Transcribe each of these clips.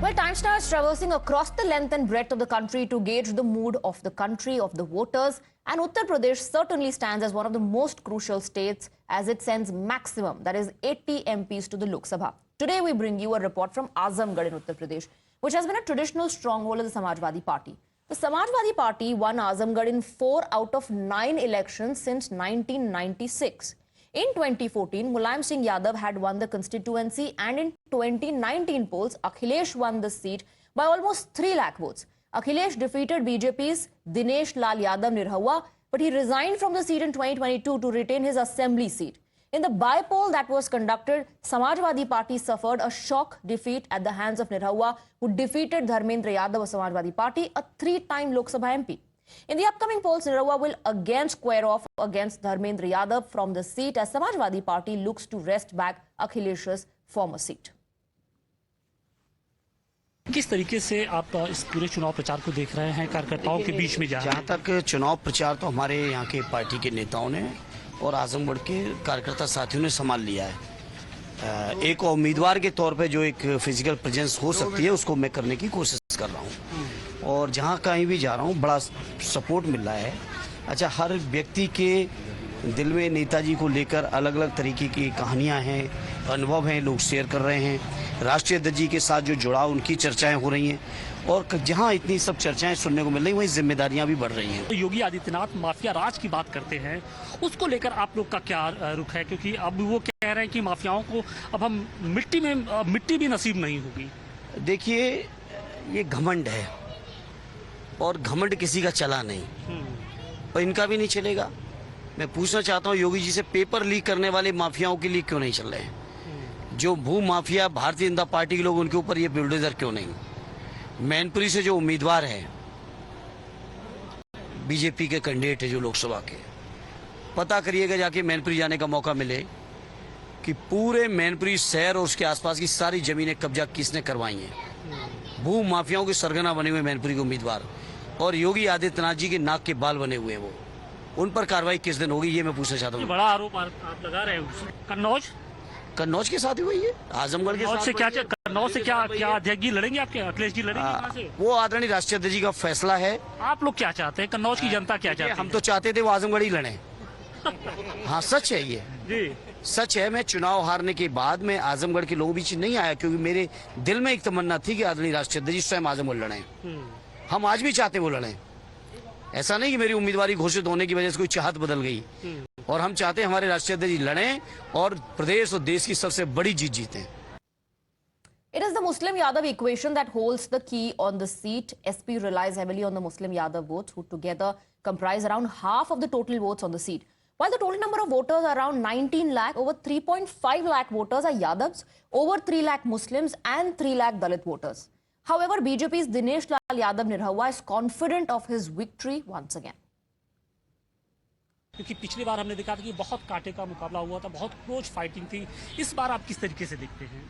Well, time starts traversing across the length and breadth of the country to gauge the mood of the country, of the voters. And Uttar Pradesh certainly stands as one of the most crucial states as it sends maximum, that is 80 MPs to the Lok Sabha. Today we bring you a report from Azamgarh in Uttar Pradesh, which has been a traditional stronghold of the Samajwadi Party. The Samajwadi Party won Azamgarh in 4 out of 9 elections since 1996. In 2014, Mulayam Singh Yadav had won the constituency, and in 2019 polls, Akhilesh won the seat by almost 3 lakh votes. Akhilesh defeated BJP's Dinesh Lal Yadav Nirhawa, but he resigned from the seat in 2022 to retain his assembly seat. In the by-poll that was conducted, Samajwadi Party suffered a shock defeat at the hands of Nirhawa, who defeated Dharmendra Yadav of Samajwadi Party, a 3-time Lok Sabha MP. In the upcoming polls, Nirhawa will again square off against Dharmendra Yadav from the seat as Samajwadi Party looks to wrest back Akhilesh's former seat. किस तरीके से आप इस पूरे चुनाव प्रचार को देख रहे हैं, कार्यकर्ताओं के बीच में जहाँ तक चुनाव प्रचार तो हमारे यहाँ के पार्टी के नेताओं ने और आजमगढ़ के कार्यकर्ता साथियों ने संभाल लिया है। एक उम्मीदवार के तौर पे जो एक फिजिकल प्रेजेंस हो सकती है उसको मैं करने की कोशिश कर रहा हूँ और जहाँ कहीं भी जा रहा हूँ बड़ा सपोर्ट मिल रहा है। अच्छा, हर व्यक्ति के दिल में नेताजी को लेकर अलग अलग तरीके की कहानियाँ हैं, अनुभव हैं, लोग शेयर कर रहे हैं। राष्ट्रीय अध्यक्ष जी के साथ जो जुड़ाव, उनकी चर्चाएं हो रही हैं और जहां इतनी सब चर्चाएं सुनने को मिल रही, वहीं जिम्मेदारियां भी बढ़ रही हैं। तो योगी आदित्यनाथ माफिया राज की बात करते हैं, उसको लेकर आप लोग का क्या रुख है? क्योंकि अब वो कह रहे हैं कि माफियाओं को अब हम मिट्टी भी नसीब नहीं होगी। देखिए, ये घमंड है और घमंड किसी का चला नहीं और इनका भी नहीं चलेगा। मैं पूछना चाहता हूँ योगी जी से, पेपर लीक करने वाले माफियाओं के लिए क्यों नहीं चल रहे हैं? जो भू माफिया भारतीय जनता पार्टी के लोग, उनके ऊपर ये बुलडोजर क्यों नहीं? मैनपुरी से जो उम्मीदवार है, बीजेपी के कैंडिडेट है जो लोकसभा के, पता करिएगा जाके मैनपुरी जाने का मौका मिले कि पूरे मैनपुरी शहर और उसके आसपास की सारी जमीनें कब्जा किसने करवाई हैं। भू माफियाओं के सरगना बने हुए मैनपुरी के उम्मीदवार और योगी आदित्यनाथ जी के नाक के बाल बने हुए, वो उन पर कार्रवाई किस दिन होगी, ये मैं पूछना चाहता हूँ। बड़ा आरोप आप लगा रहे हैं। कन्नौज के साथ ही हुई है, आजमगढ़ के साथ। कन्नौज से क्या अध्यक्ष जी लड़ेंगे? आपके अखिलेश जी लड़ेंगे? वो आदरणीय राष्ट्रीय अध्यक्ष जी का फैसला है। आप लोग क्या चाहते हैं? कन्नौज की जनता क्या चाहती है? हम तो चाहते थे वो आजमगढ़ ही लड़े। हाँ, सच है, ये जी सच है। मैं चुनाव हारने के बाद में आजमगढ़ के लोगों बीच नहीं आया, क्योंकि मेरे दिल में एक तमन्ना थी कि आदरणीय राष्ट्रीय अध्यक्ष जी स्वयं आजमगढ़ लड़े। हम आज भी चाहते वो लड़े। ऐसा नहीं कि मेरी उम्मीदवारी घोषित होने की वजह से कोई चाहत बदल गई, और हम चाहते हैं हमारे राष्ट्रीय अध्यक्ष जी लड़ें और प्रदेश और देश की सबसे बड़ी जीत जीतें। It is the Muslim Yadav equation that holds the key on the seat. SP relies heavily on the Muslim Yadav votes, who together comprise around half of the total votes on the seat. While the total number of voters are around 19 lakh, over 3.5 lakh voters are Yadavs, over 3 lakh Muslims and 3 lakh Dalit voters. However, BJP's Dinesh Lal Yadav Nirhawa is confident of his victory once again. क्योंकि पिछली बार हमने देखा था कि बहुत कांटे का मुकाबला हुआ था, बहुत क्लोज फाइटिंग थी। इस बार आप किस तरीके से देखते हैं?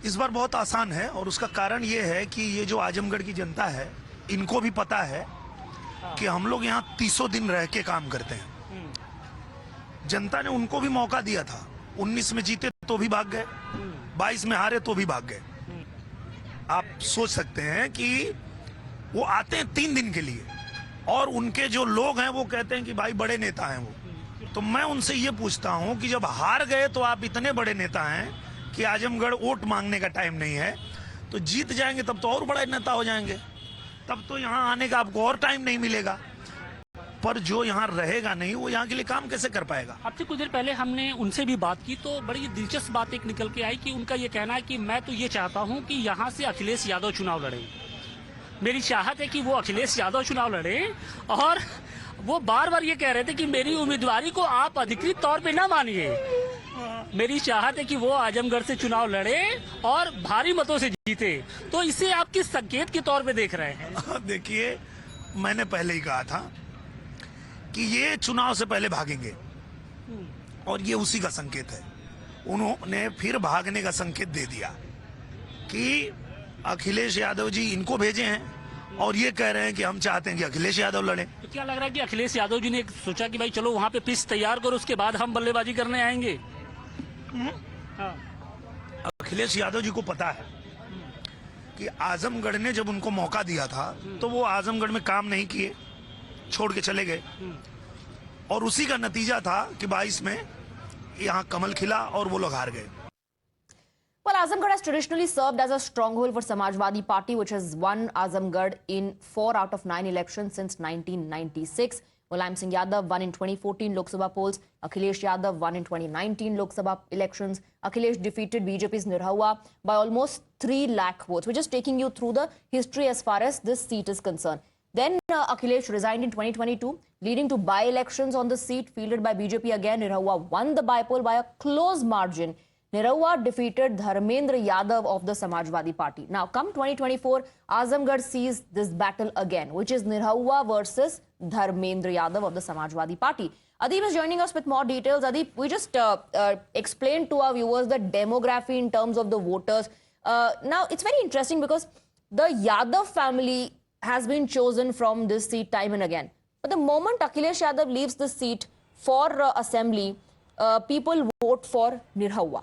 इस बार बहुत आसान है और उसका कारण ये है कि ये जो आजमगढ़ की जनता है, इनको भी पता है कि हम लोग यहाँ 300 दिन रह के काम करते हैं। जनता ने उनको भी मौका दिया था। 19 में जीते तो भी भाग गए, 22 में हारे तो भी भाग गए। आप सोच सकते हैं कि वो आते हैं 3 दिन के लिए और उनके जो लोग हैं वो कहते हैं कि भाई बड़े नेता हैं वो। तो मैं उनसे ये पूछता हूं कि जब हार गए तो आप इतने बड़े नेता हैं कि आजमगढ़ वोट मांगने का टाइम नहीं है, तो जीत जाएंगे तब तो और बड़ा नेता हो जाएंगे, तब तो यहाँ आने का आपको और टाइम नहीं मिलेगा। पर जो यहाँ रहेगा नहीं, वो यहाँ के लिए काम कैसे कर पाएगा? आपसे कुछ देर पहले हमने उनसे भी बात की तो बड़ी दिलचस्प बात एक निकल के आई कि उनका ये कहना है कि मैं तो ये चाहता हूँ कि यहाँ से अखिलेश यादव चुनाव लड़े। मेरी चाहत है कि वो अखिलेश यादव चुनाव लड़े और वो बार बार ये कह रहे थे कि मेरी उम्मीदवारी को आप अधिकृत तौर पे ना मानिए। मेरी चाहत है कि वो आजमगढ़ से चुनाव लड़े और भारी मतों से जीते। तो इसे आप किस संकेत के तौर पे देख रहे हैं? देखिए, मैंने पहले ही कहा था कि ये चुनाव से पहले भागेंगे और ये उसी का संकेत है। उन्होंने फिर भागने का संकेत दे दिया कि अखिलेश यादव जी इनको भेजे हैं और ये कह रहे हैं कि हम चाहते हैं कि अखिलेश यादव लड़े। तो क्या लग रहा है कि अखिलेश यादव जी ने सोचा कि भाई चलो वहां पे पिच तैयार करो, उसके बाद हम बल्लेबाजी करने आएंगे? अखिलेश यादव जी को पता है कि आजमगढ़ ने जब उनको मौका दिया था तो वो आजमगढ़ में काम नहीं किए, छोड़ के चले गए, और उसी का नतीजा था कि 22 में यहाँ कमल खिला और वो लोग हार गए। Well, Azamgarh has traditionally served as a stronghold for Samajwadi Party, which has won Azamgarh in 4 out of 9 elections since 1996. Mulayam Singh Yadav won in 2014 Lok Sabha polls. Akhilesh Yadav won in 2019 Lok Sabha elections. Akhilesh defeated BJP's Nirhawa by almost 3 lakh votes. We're just taking you through the history as far as this seat is concerned. Then Akhilesh resigned in 2022, leading to by-elections on the seat fielded by BJP again. Nirhawa won the by-poll by a close margin. Nirhawa defeated Dharmendra Yadav of the Samajwadi Party. Now, come 2024, Azamgarh sees this battle again, which is Nirhawa versus Dharmendra Yadav of the Samajwadi Party. Adeep is joining us with more details. Adeep, we just explained to our viewers the demography in terms of the voters. Now, it's very interesting because the Yadav family has been chosen from this seat time and again. But the moment Akhilesh Yadav leaves the seat for assembly, people vote for Nirhawa.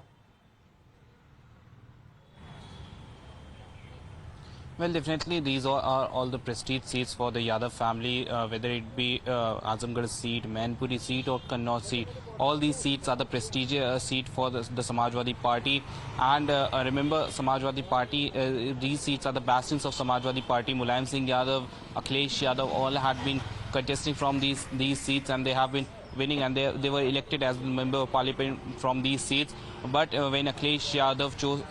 Well, definitely these are all the prestige seats for the Yadav family, whether it be Azamgarh seat, Mainpuri seat or Kannauj seat. All these seats are the prestigious seat for the Samajwadi Party. And remember, Samajwadi Party, these seats are the bastions of Samajwadi Party. Mulayam Singh Yadav, Akhilesh Yadav all had been contesting from these seats, and they have been winning, and they were elected as member of parliament from these seats. But when Akhilesh Yadav chose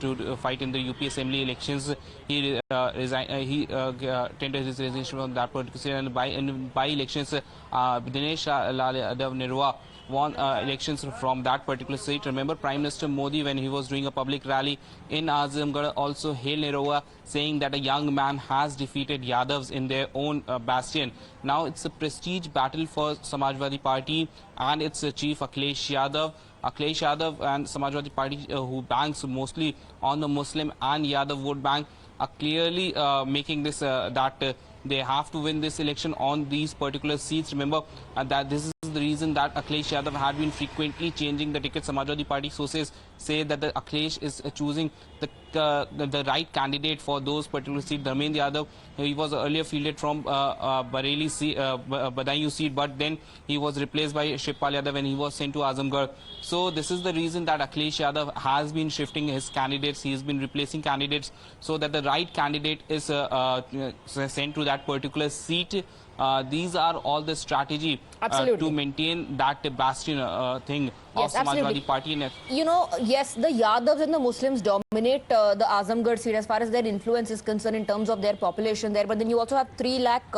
to fight in the UP Assembly elections, he tendered his resignation from that particular seat, and by elections, Dinesh Lal Yadav Nirhawa won elections from that particular seat. Remember, Prime Minister Modi, when he was doing a public rally in Azamgarh, also hailed Nirhawa, saying that a young man has defeated Yadavs in their own bastion. Now it's a prestige battle for Samajwadi Party and its chief Akhilesh Yadav. Akhilesh Yadav and Samajwadi Party, who banks mostly on the Muslim and Yadav vote bank, are clearly making this that they have to win this election on these particular seats. Remember that this is the reason that Akhilesh Yadav had been frequently changing the ticket. Samajwadi Party sources say that the Akhilesh is choosing the right candidate for those particular seats. Dharmendra Yadav, he was earlier fielded from Bareilly seat, Badaयूं seat, but then he was replaced by Shivpal Yadav and he was sent to Azamgarh. So this is the reason that Akhilesh Yadav has been shifting his candidates. He has been replacing candidates so that the right candidate is sent to that particular seat. These are all the strategy to maintain that bastion thing of Samajwadi Party. You know, yes, the Yadavs and the Muslims dominate the Azamgarh seat as far as their influence is concerned in terms of their population there. But then you also have 3 lakh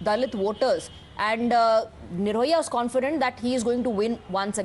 Dalit voters. And Nirhawa is confident that he is going to win once again.